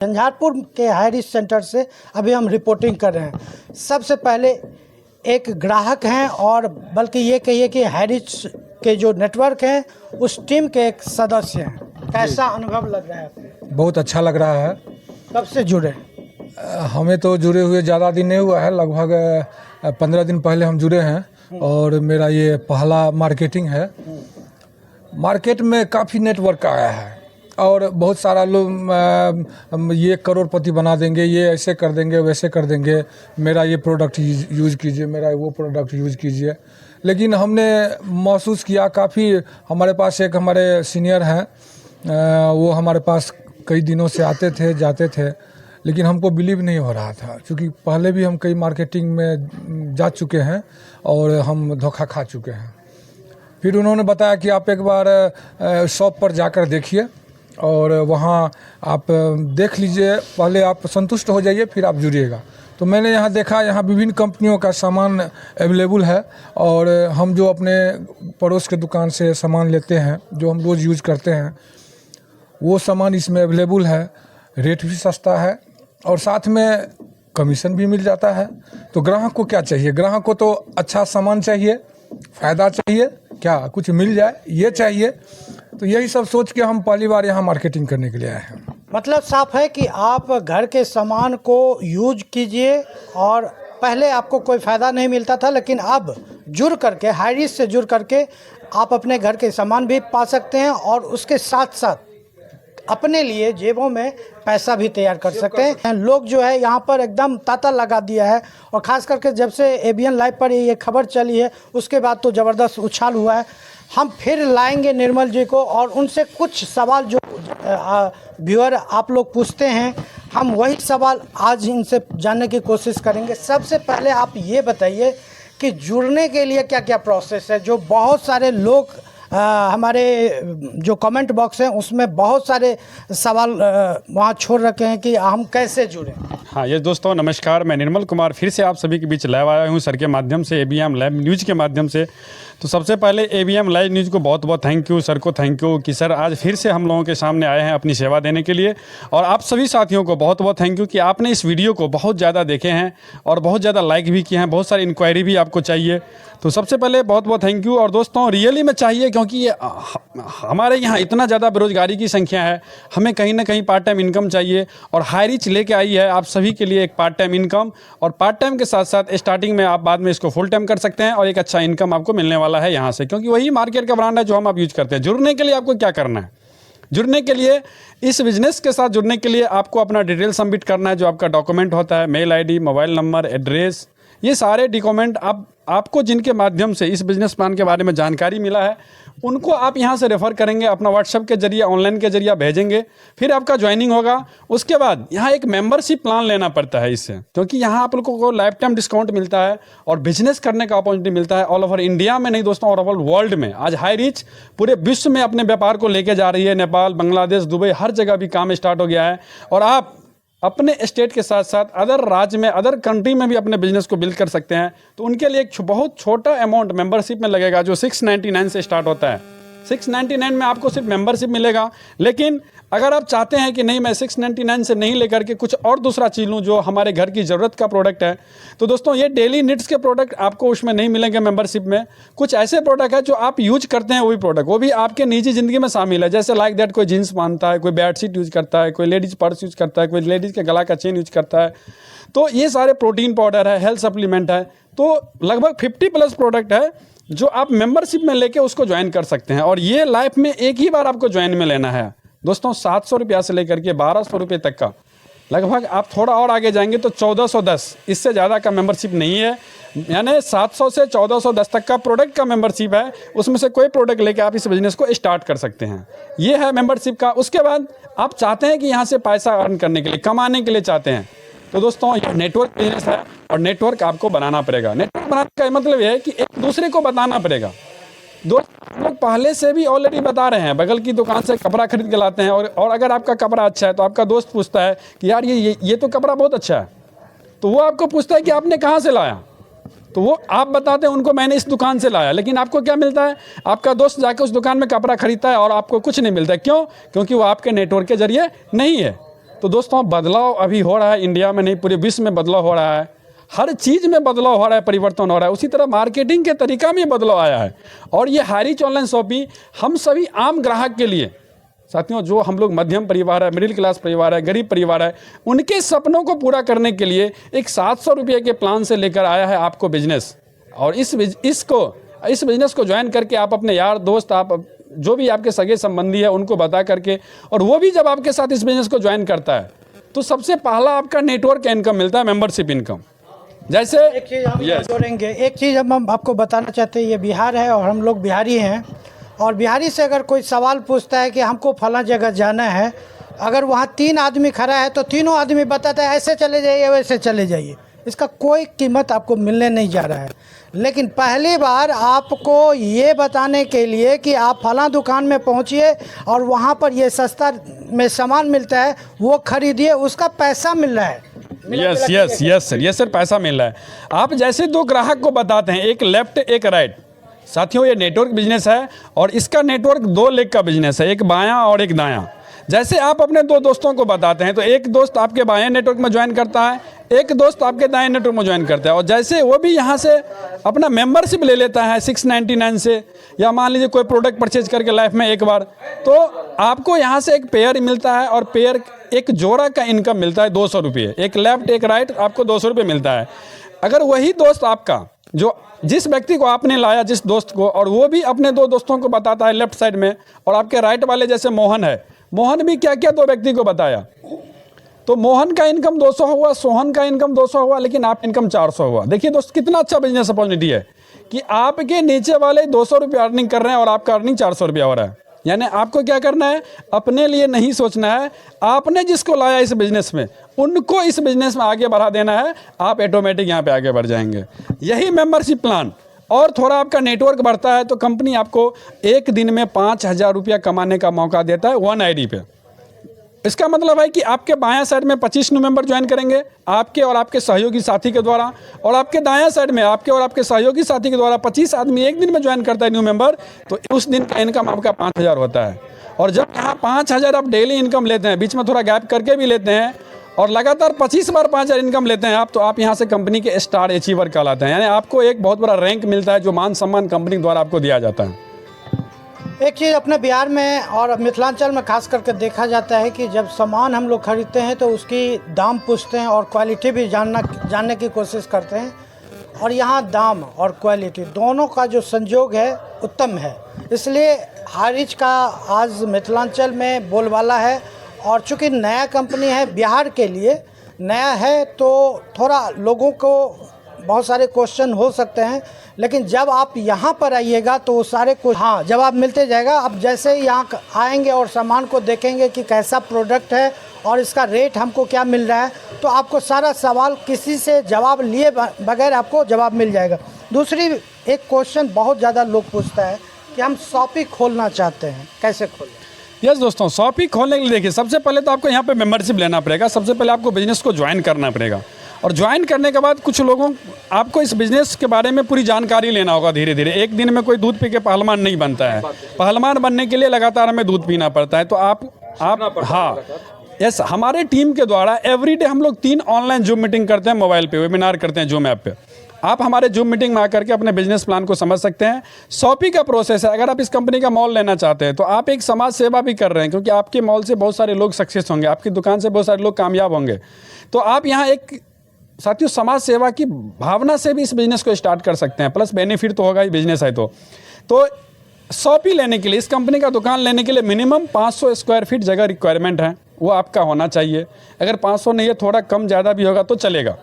झंझारपुर के high risk centre से अभी हम रिपोर्टिंग कर रहे हैं। सबसे पहले एक ग्राहक हैं और बल्कि ये कहिए कि हाई रिस्क के जो नेटवर्क हैं उस टीम के एक सदस्य हैं। कैसा अनुभव लग रहा है आपको? बहुत अच्छा लग रहा है। कब से जुड़े? हमें तो जुड़े हुए ज़्यादा दिन नहीं हुआ है, लगभग 15 दिन पहले हम जुड़े हैं और मेरा ये पहला मार्केटिंग है। मार्केट में काफ़ी नेटवर्क आया है और बहुत सारा लोग ये करोड़पति बना देंगे, ये ऐसे कर देंगे, वैसे कर देंगे, मेरा ये प्रोडक्ट यूज़ कीजिए, मेरा वो प्रोडक्ट यूज़ कीजिए। लेकिन हमने महसूस किया, काफ़ी हमारे पास एक हमारे सीनियर हैं, वो हमारे पास कई दिनों से आते थे जाते थे, लेकिन हमको बिलीव नहीं हो रहा था क्योंकि पहले भी हम कई मार्केटिंग में जा चुके हैं और हम धोखा खा चुके हैं। फिर उन्होंने बताया कि आप एक बार शॉप पर जाकर देखिए और वहाँ आप देख लीजिए, पहले आप संतुष्ट हो जाइए फिर आप जुड़िएगा। तो मैंने यहाँ देखा, यहाँ विभिन्न कंपनियों का सामान अवेलेबल है और हम जो अपने पड़ोस के दुकान से सामान लेते हैं, जो हम रोज़ यूज़ करते हैं, वो सामान इसमें अवेलेबल है। रेट भी सस्ता है और साथ में कमीशन भी मिल जाता है। तो ग्राहक को क्या चाहिए? ग्राहक को तो अच्छा सामान चाहिए, फ़ायदा चाहिए, क्या कुछ मिल जाए ये चाहिए। तो यही सब सोच के हम पहली बार यहाँ मार्केटिंग करने के लिए आए हैं। मतलब साफ है कि आप घर के सामान को यूज कीजिए और पहले आपको कोई फ़ायदा नहीं मिलता था, लेकिन अब जुड़ करके, हाई रिस्क से जुड़ करके आप अपने घर के सामान भी पा सकते हैं और उसके साथ साथ अपने लिए जेबों में पैसा भी तैयार कर सकते हैं। लोग जो है यहाँ पर एकदम तांता लगा दिया है और ख़ास करके जब से एबीएन लाइव पर ये खबर चली है उसके बाद तो ज़बरदस्त उछाल हुआ है। हम फिर लाएंगे निर्मल जी को और उनसे कुछ सवाल जो व्यूअर आप लोग पूछते हैं, हम वही सवाल आज इनसे जानने की कोशिश करेंगे। सबसे पहले आप ये बताइए कि जुड़ने के लिए क्या क्या प्रोसेस है? जो बहुत सारे लोग हमारे जो कमेंट बॉक्स है उसमें बहुत सारे सवाल वहाँ छोड़ रखे हैं कि हम कैसे जुड़ें। हाँ, ये दोस्तों नमस्कार, मैं निर्मल कुमार फिर से आप सभी के बीच लाइव आया हूँ सर के माध्यम से, एबीएम लाइव न्यूज़ के माध्यम से। तो सबसे पहले एबीएम लाइव न्यूज़ को बहुत बहुत थैंक यू, सर को थैंक यू कि सर आज फिर से हम लोगों के सामने आए हैं अपनी सेवा देने के लिए। और आप सभी साथियों को बहुत बहुत थैंक यू कि आपने इस वीडियो को बहुत ज़्यादा देखे हैं और बहुत ज़्यादा लाइक भी किए हैं, बहुत सारी इंक्वायरी भी आपको चाहिए। तो सबसे पहले बहुत बहुत थैंक यू। और दोस्तों रियली में चाहिए, क्योंकि ये हमारे यहाँ इतना ज़्यादा बेरोज़गारी की संख्या है, हमें कहीं ना कहीं पार्ट टाइम इनकम चाहिए और हाई रिच लेके आई है आप सभी के लिए एक पार्ट टाइम इनकम। और पार्ट टाइम के साथ साथ स्टार्टिंग में आप बाद में इसको फुल टाइम कर सकते हैं और एक अच्छा इनकम आपको मिलने वाला है यहाँ से, क्योंकि वही मार्केट का ब्रांड है जो हम आप यूज करते हैं। जुड़ने के लिए आपको क्या करना है? जुड़ने के लिए, इस बिजनेस के साथ जुड़ने के लिए आपको अपना डिटेल सबमिट करना है, जो आपका डॉक्यूमेंट होता है, mail ID, mobile number, address, ये सारे डॉक्यूमेंट आपको जिनके माध्यम से इस बिज़नेस प्लान के बारे में जानकारी मिला है उनको आप यहाँ से रेफ़र करेंगे, अपना व्हाट्सएप के जरिए, ऑनलाइन के जरिए भेजेंगे, फिर आपका ज्वाइनिंग होगा। उसके बाद यहाँ एक मेंबरशिप प्लान लेना पड़ता है इससे, क्योंकि यहाँ आप लोगों को लाइफ टाइम डिस्काउंट मिलता है और बिजनेस करने का अपॉर्चुनिटी मिलता है ऑल ओवर इंडिया में नहीं दोस्तों, ऑल ओवर वर्ल्ड में। आज हाई रिच पूरे विश्व में अपने व्यापार को लेके जा रही है। नेपाल, बांग्लादेश, दुबई, हर जगह भी काम स्टार्ट हो गया है और आप अपने स्टेट के साथ साथ अदर राज्य में, अदर कंट्री में भी अपने बिजनेस को बिल्ड कर सकते हैं। तो उनके लिए एक बहुत छोटा अमाउंट मेंबरशिप में लगेगा, जो 699 से स्टार्ट होता है। 699 में आपको सिर्फ मेंबरशिप मिलेगा। लेकिन अगर आप चाहते हैं कि नहीं मैं 699 से नहीं लेकर के कुछ और दूसरा चीज़ लूँ जो हमारे घर की ज़रूरत का प्रोडक्ट है, तो दोस्तों ये डेली नीड्स के प्रोडक्ट आपको उसमें नहीं मिलेंगे मेंबरशिप में। कुछ ऐसे प्रोडक्ट है जो आप यूज करते हैं, वही प्रोडक्ट, वो भी आपके निजी ज़िंदगी में शामिल है। जैसे लाइक दैट, कोई जीन्स पहनता है, कोई बेडशीट यूज करता है, कोई लेडीज़ पर्स यूज करता है, कोई लेडीज़ के गला का चेन यूज करता है। तो ये सारे प्रोटीन पाउडर है, हेल्थ सप्लीमेंट है, तो लगभग 50+ प्रोडक्ट है जो आप मेंबरशिप में लेके उसको ज्वाइन कर सकते हैं। और ये लाइफ में एक ही बार आपको ज्वाइन में लेना है दोस्तों। 700 रुपया से लेकर के 1200 रुपये तक का, लगभग आप थोड़ा और आगे जाएंगे तो 1410, इससे ज़्यादा का मेंबरशिप नहीं है। यानी 700 से 1410 तक का प्रोडक्ट का मेंबरशिप है, उसमें से कोई प्रोडक्ट लेके आप इस बिज़नेस को स्टार्ट कर सकते हैं। ये है मेंबरशिप का। उसके बाद आप चाहते हैं कि यहाँ से पैसा अर्न करने के लिए, कमाने के लिए चाहते हैं, तो दोस्तों ये नेटवर्क बिजनेस है और नेटवर्क आपको बनाना पड़ेगा। नेटवर्क बनाने का मतलब यह है कि एक दूसरे को बताना पड़ेगा। दोस्त लोग पहले से भी ऑलरेडी बता रहे हैं, बगल की दुकान से कपड़ा खरीद के लाते हैं और अगर आपका कपड़ा अच्छा है तो आपका दोस्त पूछता है कि यार ये तो कपड़ा बहुत अच्छा है, तो वो आपको पूछता है कि आपने कहाँ से लाया, तो वो आप बताते हैं उनको मैंने इस दुकान से लाया। लेकिन आपको क्या मिलता है? आपका दोस्त जाकर उस दुकान में कपड़ा खरीदता है और आपको कुछ नहीं मिलता है। क्यों? क्योंकि वो आपके नेटवर्क के जरिए नहीं है। तो दोस्तों बदलाव अभी हो रहा है, इंडिया में नहीं पूरे विश्व में बदलाव हो रहा है, हर चीज़ में बदलाव हो रहा है, परिवर्तन हो रहा है। उसी तरह मार्केटिंग के तरीका में बदलाव आया है। और ये हाईरिच ऑनलाइन शॉपिंग हम सभी आम ग्राहक के लिए, साथियों जो हम लोग मध्यम परिवार है, मिडिल क्लास परिवार है, गरीब परिवार है, उनके सपनों को पूरा करने के लिए एक 700 रुपये के प्लान से लेकर आया है आपको बिजनेस। और इस बिजनेस को ज्वाइन करके आप अपने यार दोस्त, आप जो भी आपके सगे संबंधी है उनको बता करके, और वो भी जब आपके साथ इस बिजनेस को ज्वाइन करता है तो सबसे पहला आपका नेटवर्क इनकम मिलता है, मेंबरशिप इनकम। जैसे एक चीज़ हम जोड़ेंगे, एक चीज़ हम आपको बताना चाहते हैं, ये बिहार है और हम लोग बिहारी हैं, और बिहारी से अगर कोई सवाल पूछता है कि हमको फला जगह जाना है, अगर वहाँ 3 आदमी खड़ा है तो तीनों आदमी बताता है ऐसे चले जाइए वैसे चले जाइए, इसका कोई कीमत आपको मिलने नहीं जा रहा है। लेकिन पहली बार आपको ये बताने के लिए कि आप फला दुकान में पहुँचिए और वहाँ पर ये सस्ता में सामान मिलता है, वो खरीदिए, उसका पैसा मिल रहा है। यस सर, पैसा मिल रहा है। आप जैसे 2 ग्राहक को बताते हैं, एक लेफ्ट एक राइट, साथियों ये नेटवर्क बिजनेस है और इसका नेटवर्क 2 लेग का बिजनेस है, एक बायां और एक दायां। जैसे आप अपने 2 दोस्तों को बताते हैं तो एक दोस्त आपके बाएं नेटवर्क में ज्वाइन करता है, एक दोस्त आपके दाएं नेटवर्क में ज्वाइन करता है, और जैसे वो भी यहाँ से अपना मेंबरशिप ले लेता है 699 से, या मान लीजिए कोई प्रोडक्ट परचेज करके लाइफ में एक बार, तो आपको यहाँ से एक पेयर मिलता है, और पेयर एक जोड़ा का इनकम मिलता है 200 रुपये, एक लेफ्ट एक राइट, आपको 200 रुपये मिलता है। अगर वही दोस्त आपका जो जिस व्यक्ति को आपने लाया, जिस दोस्त को, और वो भी अपने 2 दोस्तों को बताता है लेफ्ट साइड में, और आपके राइट वाले जैसे मोहन है, मोहन भी क्या क्या 2 व्यक्ति को बताया, तो मोहन का इनकम 200 हुआ, सोहन का इनकम 200 हुआ, लेकिन आप इनकम 400 हुआ। देखिए दोस्त कितना अच्छा बिजनेस अपॉर्चुनिटी है कि आपके नीचे वाले 200 रुपये अर्निंग कर रहे हैं और आपका अर्निंग 400 रुपया हो रहा है। यानी आपको क्या करना है, अपने लिए नहीं सोचना है, आपने जिसको लाया इस बिजनेस में उनको इस बिजनेस में आगे बढ़ा देना है, आप ऑटोमेटिक यहाँ पे आगे बढ़ जाएंगे। यही मेंबरशिप प्लान, और थोड़ा आपका नेटवर्क बढ़ता है तो कंपनी आपको एक दिन में 5000 रुपया कमाने का मौका देता है 1 आईडी पे। इसका मतलब है कि आपके बायां साइड में 25 न्यू मेंबर ज्वाइन करेंगे आपके और आपके सहयोगी साथी के द्वारा, और आपके दायां साइड में आपके और आपके सहयोगी साथी के द्वारा 25 आदमी एक दिन में ज्वाइन करता है न्यू मेंबर, तो उस दिन का इनकम आपका 5000 होता है। और जब यहाँ 5000 आप डेली इनकम लेते हैं, बीच में थोड़ा गैप करके भी लेते हैं, और लगातार 25 बार 5000 इनकम लेते हैं आप, तो आप यहाँ से कंपनी के स्टार अचीवर कहलाते हैं। यानी आपको एक बहुत बड़ा रैंक मिलता है जो मान सम्मान कंपनी द्वारा आपको दिया जाता है। एक चीज़ अपने बिहार में और मिथिलांचल में खास करके देखा जाता है कि जब सामान हम लोग खरीदते हैं तो उसकी दाम पूछते हैं और क्वालिटी भी जानने की कोशिश करते हैं, और यहाँ दाम और क्वालिटी दोनों का जो संयोग है उत्तम है, इसलिए हाईरिच का आज मिथिलांचल में बोलबाला है। और चूँकि नया कंपनी है, बिहार के लिए नया है, तो थोड़ा लोगों को बहुत सारे क्वेश्चन हो सकते हैं, लेकिन जब आप यहाँ पर आइएगा तो वो सारे जवाब मिलते जाएगा। अब जैसे यहाँ आएंगे और सामान को देखेंगे कि कैसा प्रोडक्ट है और इसका रेट हमको क्या मिल रहा है, तो आपको सारा सवाल किसी से जवाब लिए बगैर आपको जवाब मिल जाएगा। दूसरी एक क्वेश्चन बहुत ज़्यादा लोग पूछता है कि हम शॉप खोलना चाहते हैं, कैसे खोलें? यस दोस्तों, शॉप खोलने के लिए देखिए सबसे पहले तो आपको यहाँ पे मेंबरशिप लेना पड़ेगा। सबसे पहले आपको बिजनेस को ज्वाइन करना पड़ेगा, और ज्वाइन करने के बाद कुछ लोगों आपको इस बिज़नेस के बारे में पूरी जानकारी लेना होगा धीरे धीरे। एक दिन में कोई दूध पी के पहलवान नहीं बनता है, पहलवान बनने के लिए लगातार हमें दूध पीना पड़ता है। तो आप यस, हमारे टीम के द्वारा एवरीडे हम लोग 3 ऑनलाइन जूम मीटिंग करते हैं, मोबाइल पे वेबिनार करते हैं जूम ऐप पे। आप हमारे जूम मीटिंग में आकर के अपने बिजनेस प्लान को समझ सकते हैं। शॉपी का प्रोसेस है, अगर आप इस कंपनी का मॉल लेना चाहते हैं तो आप एक समाज सेवा भी कर रहे हैं, क्योंकि आपके मॉल से बहुत सारे लोग सक्सेस होंगे, आपकी दुकान से बहुत सारे लोग कामयाब होंगे। तो आप यहाँ एक साथियों समाज सेवा की भावना से भी इस बिज़नेस को स्टार्ट कर सकते हैं, प्लस बेनिफिट तो होगा ही बिजनेस है। तो शॉपी लेने के लिए, इस कंपनी का दुकान लेने के लिए मिनिमम 500 स्क्वायर फीट जगह रिक्वायरमेंट है, वो आपका होना चाहिए। अगर 500 नहीं है, थोड़ा कम ज़्यादा भी होगा तो चलेगा।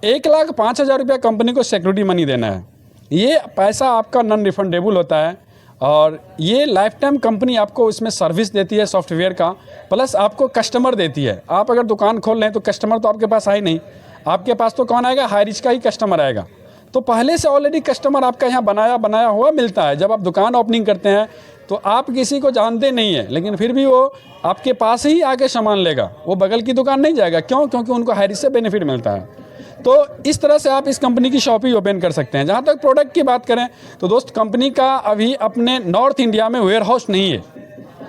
1,05,000 रुपया कंपनी को सिक्योरिटी मनी देना है। ये पैसा आपका नॉन रिफंडेबल होता है, और ये लाइफ टाइम कंपनी आपको इसमें सर्विस देती है सॉफ्टवेयर का, प्लस आपको कस्टमर देती है। आप अगर दुकान खोल रहे हैं तो कस्टमर तो आपके पास आए नहीं, आपके पास तो कौन आएगा, हाईरिच का ही कस्टमर आएगा। तो पहले से ऑलरेडी कस्टमर आपका यहाँ बनाया हुआ मिलता है। जब आप दुकान ओपनिंग करते हैं तो आप किसी को जानते नहीं है, लेकिन फिर भी वो आपके पास ही आके सामान लेगा, वो बगल की दुकान नहीं जाएगा। क्यों? क्योंकि उनको हाईरिच से बेनिफिट मिलता है। तो इस तरह से आप इस कंपनी की शॉप ही ओपन कर सकते हैं। जहाँ तक प्रोडक्ट की बात करें तो दोस्त, कंपनी का अभी अपने नॉर्थ इंडिया में वेयर हाउस नहीं है।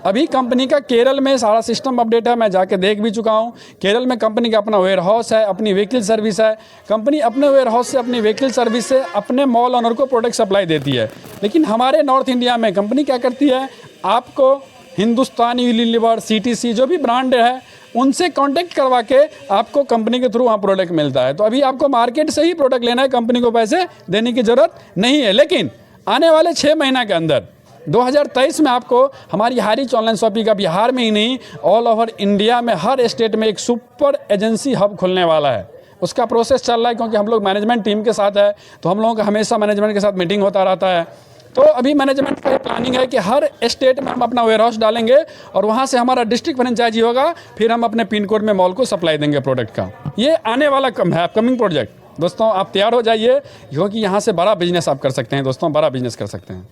अभी कंपनी का केरल में सारा सिस्टम अपडेट है, मैं जाके देख भी चुका हूँ। केरल में कंपनी का अपना वेयर हाउस है, अपनी व्हीकल सर्विस है। कंपनी अपने वेयर हाउस से, अपनी व्हीकल सर्विस से अपने मॉल ऑनर को प्रोडक्ट सप्लाई देती है। लेकिन हमारे नॉर्थ इंडिया में कंपनी क्या करती है, आपको हिंदुस्तान यूनिलीवर, CTC जो भी ब्रांड है उनसे कांटेक्ट करवा के आपको कंपनी के थ्रू वहाँ प्रोडक्ट मिलता है। तो अभी आपको मार्केट से ही प्रोडक्ट लेना है, कंपनी को पैसे देने की ज़रूरत नहीं है। लेकिन आने वाले 6 महीना के अंदर 2023 में आपको हमारी हाईरिच ऑनलाइन शॉपिंग का बिहार में ही नहीं ऑल ओवर इंडिया में हर स्टेट में एक सुपर एजेंसी हब खुलने वाला है। उसका प्रोसेस चल रहा है, क्योंकि हम लोग मैनेजमेंट टीम के साथ है, तो हम लोगों का हमेशा मैनेजमेंट के साथ मीटिंग होता रहता है। तो अभी मैनेजमेंट का प्लानिंग है कि हर स्टेट में हम अपना वेयर हाउस डालेंगे और वहाँ से हमारा डिस्ट्रिक्ट फ्रेंचाइजी होगा, फिर हम अपने पिन कोड में मॉल को सप्लाई देंगे प्रोडक्ट का। ये आने वाला है अपकमिंग प्रोजेक्ट। दोस्तों आप तैयार हो जाइए, क्योंकि यहाँ से बड़ा बिजनेस आप कर सकते हैं। दोस्तों बड़ा बिजनेस कर सकते हैं।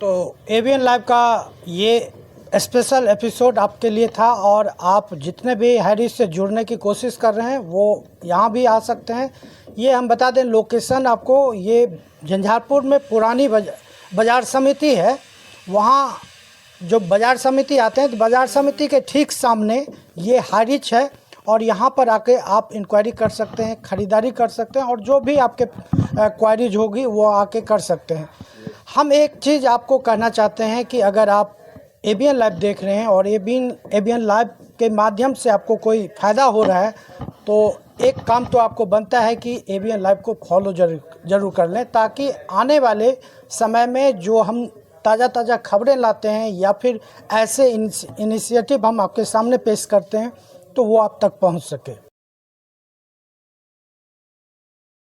तो ABN लाइव का ये स्पेशल एपिसोड आपके लिए था, और आप जितने भी हैरिस से जुड़ने की कोशिश कर रहे हैं वो यहाँ भी आ सकते हैं। ये हम बता दें लोकेशन आपको, ये झंझारपुर में पुरानी बाजार समिति है। वहाँ जो बाजार समिति आते हैं तो बाजार समिति के ठीक सामने ये हैरिच है, और यहाँ पर आके आप इंक्वायरी कर सकते हैं, ख़रीदारी कर सकते हैं, और जो भी आपके क्वायरीज होगी वो आके कर सकते हैं। हम एक चीज़ आपको कहना चाहते हैं कि अगर आप ABN लाइव देख रहे हैं और ABN लाइव के माध्यम से आपको कोई फ़ायदा हो रहा है, तो एक काम तो आपको बनता है कि ABN लाइव को फॉलो ज़रूर कर लें, ताकि आने वाले समय में जो हम ताज़ा खबरें लाते हैं या फिर ऐसे इनिशिएटिव हम आपके सामने पेश करते हैं तो वो आप तक पहुंच सके।